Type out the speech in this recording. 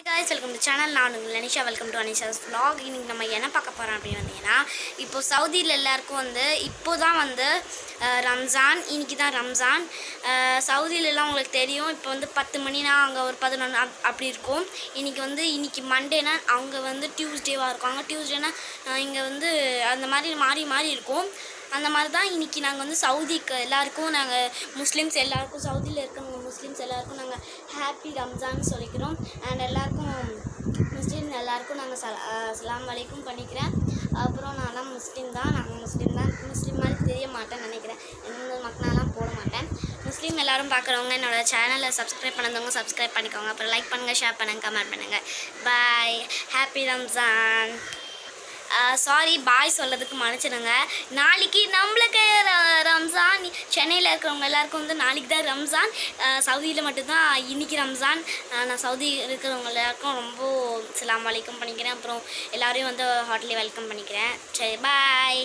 guys, welcome to channel. நான் உங்கள் Anisha. Welcome to Anisha's vlog. இன்னைக்கு நம்ம என்ன பார்க்க போகிறோம் அப்படின்னு வந்தீங்கன்னா, இப்போ சவுதியில் எல்லாருக்கும் வந்து இப்போ தான் வந்து ரம்ஜான். இன்னைக்கு தான் ரம்ஜான். சவுதியிலலாம் உங்களுக்கு தெரியும், இப்போ வந்து 10 மணினா அங்கே ஒரு 11 அப்படி இருக்கும். இன்னைக்கு மண்டேனா அவங்க வந்து டியூஸ்டேவாக இருக்கும். அங்கே டியூஸ்டேனா இங்கே வந்து அந்த மாதிரி மாறி இருக்கும். அந்த மாதிரி தான் இன்றைக்கி நாங்கள் வந்து சவுதிக்கு எல்லாருக்கும் நாங்கள் முஸ்லீம்ஸ் எல்லாருக்கும் சவுதியில் இருக்கிறவங்க முஸ்லீம்ஸ் எல்லாருக்கும் நாங்கள் ஹாப்பி ரம்ஜான் சொல்லிக்கிறோம். அண்ட் எல்லாருக்கும் முஸ்லீம் எல்லாருக்கும் நாங்கள் அஸ்ஸலாமு அலைக்கும் பண்ணிக்கிறேன். அப்புறம் நான்லாம் முஸ்லீம் தான் முஸ்லீம் மாதிரி தெரிய மாட்டேன்னு நினைக்கிறேன். எந்த மக்களாலாம் போட மாட்டேன். முஸ்லீம் எல்லோரும் பார்க்குறவங்க என்னோடய சேனலை சப்ஸ்கிரைப் பண்ணதவங்க சப்ஸ்கிரைப் பண்ணிக்கோங்க. அப்புறம் லைக் பண்ணுங்கள், ஷேர் பண்ணுங்கள், கமெண்ட் பண்ணுங்கள். பாய். ஹாப்பி ரம்ஜான். சாரி பாய் சொல்கிறதுக்கு மன்னிச்சிடுங்க. நாளைக்கு நம்மளுக்கு ரம்ஜான். சென்னையில் இருக்கிறவங்க எல்லாருக்கும் வந்து நாளைக்கு தான் ரம்ஜான். சவுதியில் மட்டும்தான் இன்றைக்கி ரம்ஜான். நான் சவுதி இருக்கிறவங்க எல்லாருக்கும் ரொம்ப அஸ்ஸலாமு அலைக்கும் பண்ணிக்கிறேன். அப்புறம் எல்லோரையும் வந்து ஹார்ட்லி வெல்கம் பண்ணிக்கிறேன். சரி பாய்.